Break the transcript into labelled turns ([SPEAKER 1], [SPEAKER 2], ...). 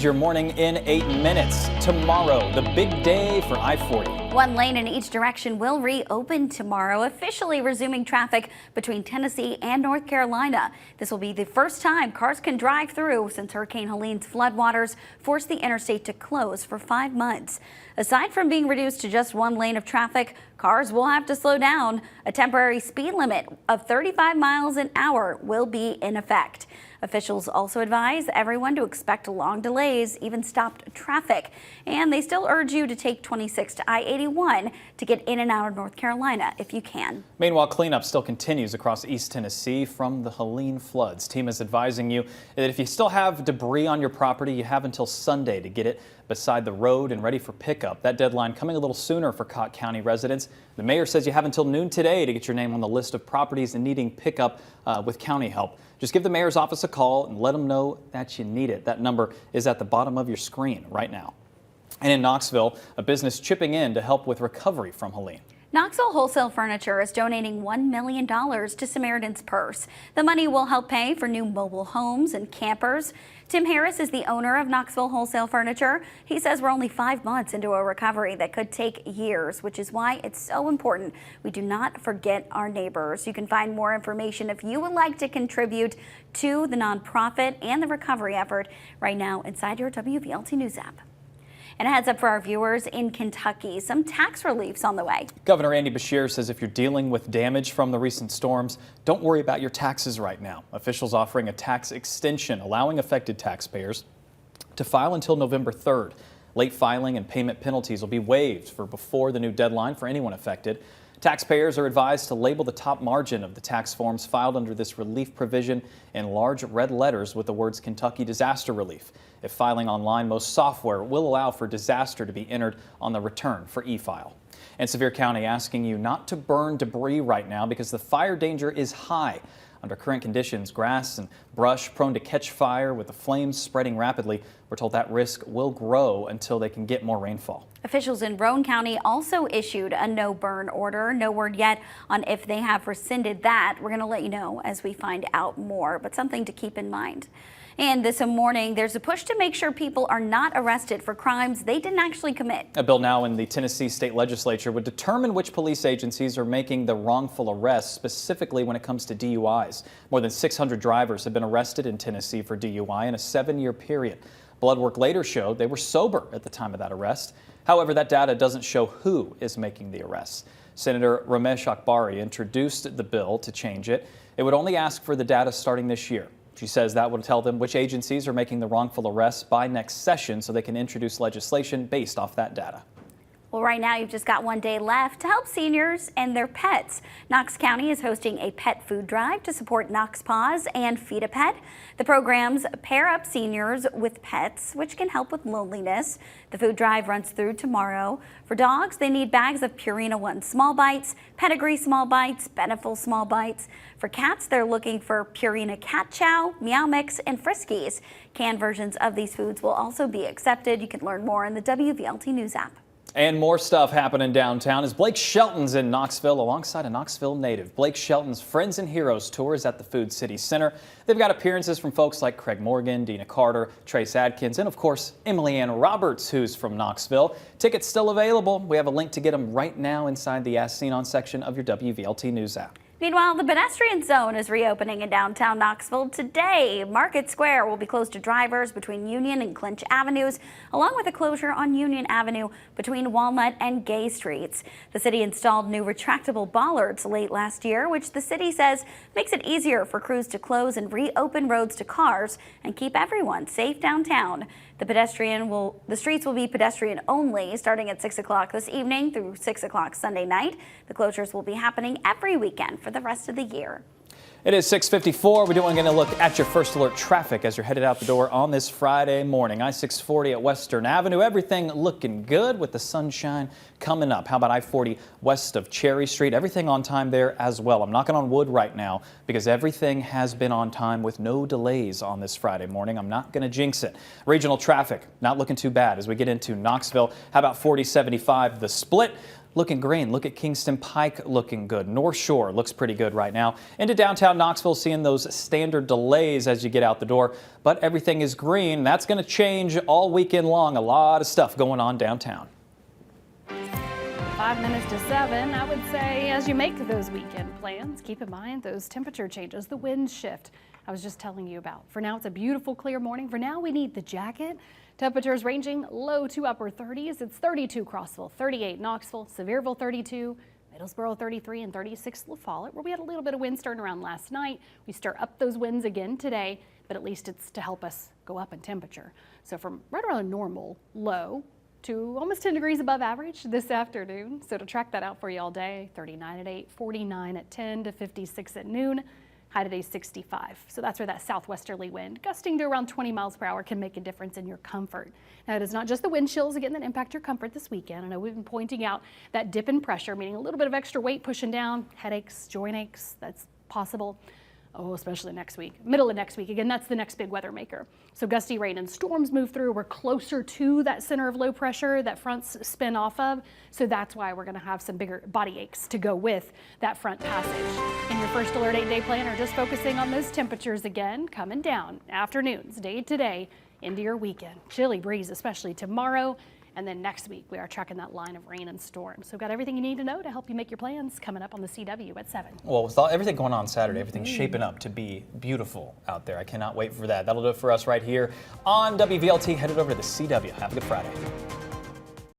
[SPEAKER 1] Your morning in 8 minutes. Tomorrow, the big day for I-40.
[SPEAKER 2] One lane in each direction will reopen tomorrow, officially resuming traffic between Tennessee and North Carolina. This will be the first time cars can drive through since Hurricane Helene's floodwaters forced the interstate to close for 5 months. Aside from being reduced to just one lane of traffic, cars will have to slow down. A temporary speed limit of 35 miles an hour will be in effect. Officials also advise everyone to expect long delays, even stopped traffic. And they still urge you to take 26 to I-81 to get in and out of North Carolina if you can.
[SPEAKER 1] Meanwhile, cleanup still continues across East Tennessee from the Helene floods. Team is advising you that if you still have debris on your property, you have until Sunday to get it beside the road and ready for pickup. That deadline coming a little sooner for Cott County residents. The mayor says you have until noon today to get your name on the list of properties and needing pickup with county help. Just give the mayor's office a call and let them know that you need it. That number is at the bottom of your screen right now. And in Knoxville, a business chipping in to help with recovery from Helene.
[SPEAKER 2] Knoxville Wholesale Furniture is donating $1 million to Samaritan's Purse. The money will help pay for new mobile homes and campers. Tim Harris is the owner of Knoxville Wholesale Furniture. He says we're only 5 months into a recovery that could take years, which is why it's so important we do not forget our neighbors. You can find more information if you would like to contribute to the nonprofit and the recovery effort right now inside your WVLT News app. And a heads up for our viewers in Kentucky, some tax relief's on the way.
[SPEAKER 1] Governor Andy Beshear says if you're dealing with damage from the recent storms, don't worry about your taxes right now. Officials offering a tax extension, allowing affected taxpayers to file until November 3rd. Late filing and payment penalties will be waived for before the new deadline for anyone affected. Taxpayers are advised to label the top margin of the tax forms filed under this relief provision in large red letters with the words Kentucky Disaster Relief. If filing online, most software will allow for disaster to be entered on the return for e-file. And Sevier County asking you not to burn debris right now because the fire danger is high. Under current conditions, grass and brush prone to catch fire with the flames spreading rapidly. We're told that risk will grow until they can get more rainfall.
[SPEAKER 2] Officials in Roane County also issued a no burn order. No word yet on if they have rescinded that. We're going to let you know as we find out more, but something to keep in mind. And this morning, there's a push to make sure people are not arrested for crimes they didn't actually commit. A
[SPEAKER 1] bill now in the Tennessee state legislature would determine which police agencies are making the wrongful arrests, specifically when it comes to DUIs. More than 600 drivers have been arrested in Tennessee for DUI in a 7-year period. Blood work later showed they were sober at the time of that arrest. However, that data doesn't show who is making the arrests. Senator Ramesh Akbari introduced the bill to change it. It would only ask for the data starting this year. She says that would tell them which agencies are making the wrongful arrests by next session so they can introduce legislation based off that data.
[SPEAKER 2] Well, right now you've just got 1 day left to help seniors and their pets. Knox County is hosting a pet food drive to support Knox Paws and Feed a Pet. The programs pair up seniors with pets, which can help with loneliness. The food drive runs through tomorrow. For dogs, they need bags of Purina One Small Bites, Pedigree Small Bites, Beneful Small Bites. For cats, they're looking for Purina Cat Chow, Meow Mix, and Friskies. Canned versions of these foods will also be accepted. You can learn more in the WVLT News app.
[SPEAKER 1] And more stuff happening downtown as Blake Shelton's in Knoxville alongside a Knoxville native. Blake Shelton's Friends and Heroes tour is at the Food City Center. They've got appearances from folks like Craig Morgan, Dina Carter, Trace Adkins, and of course, Emily Ann Roberts, who's from Knoxville. Tickets still available. We have a link to get them right now inside the As Seen On section of your WVLT News app.
[SPEAKER 2] Meanwhile, the pedestrian zone is reopening in downtown Knoxville today. Market Square will be closed to drivers between Union and Clinch Avenues, along with a closure on Union Avenue between Walnut and Gay Streets. The city installed new retractable bollards late last year, which the city says makes it easier for crews to close and reopen roads to cars and keep everyone safe downtown. The streets will be pedestrian only starting at 6 o'clock this evening through 6 o'clock Sunday night. The closures will be happening every weekend for the rest of the year.
[SPEAKER 1] It is 6:54. We do want to get a look at your first alert traffic as you're headed out the door on this Friday morning. I-640 at Western Avenue. Everything looking good with the sunshine coming up. How about I-40 west of Cherry Street? Everything on time there as well. I'm knocking on wood right now because everything has been on time with no delays on this Friday morning. I'm not going to jinx it. Regional traffic not looking too bad as we get into Knoxville. How about 4075 the split? looking green. Look at Kingston Pike looking good. North Shore looks pretty good right now. Into downtown Knoxville, seeing those standard delays as you get out the door, but everything is green. That's going to change all weekend long. A lot of stuff going on downtown.
[SPEAKER 3] 5 minutes to 7, I would say, as you make those weekend plans, keep in mind those temperature changes, the wind shift I was just telling you about. For now, it's a beautiful, clear morning. For now, we need the jacket. Temperatures ranging low to upper 30s. It's 32 Crossville, 38 Knoxville, Sevierville 32, Middlesboro 33, and 36 La Follette, where we had a little bit of wind stirring around last night. We stir up those winds again today, but at least it's to help us go up in temperature. So from right around a normal low to almost 10 degrees above average this afternoon. So to track that out for you all day, 39 at 8, 49 at 10 to 56 at noon. High today 65. So that's where that southwesterly wind, gusting to around 20 miles per hour, can make a difference in your comfort. Now, it is not just the wind chills again that impact your comfort this weekend. I know we've been pointing out that dip in pressure, meaning a little bit of extra weight pushing down, headaches, joint aches, that's possible. Oh, especially next week, middle of next week. Again, that's the next big weather maker. So gusty rain and storms move through. We're closer to that center of low pressure that fronts spin off of. So that's why we're going to have some bigger body aches to go with that front passage. In your first Alert 8-day planner, just focusing on those temperatures again, coming down afternoons, day to day into your weekend. Chilly breeze, especially tomorrow. And then next week, we are tracking that line of rain and storms. So we've got everything you need to know to help you make your plans coming up on the CW at 7.
[SPEAKER 1] Well, with everything going on Saturday, everything's shaping up to be beautiful out there. I cannot wait for that. That'll do it for us right here on WVLT. Headed over to the CW. Have a good Friday.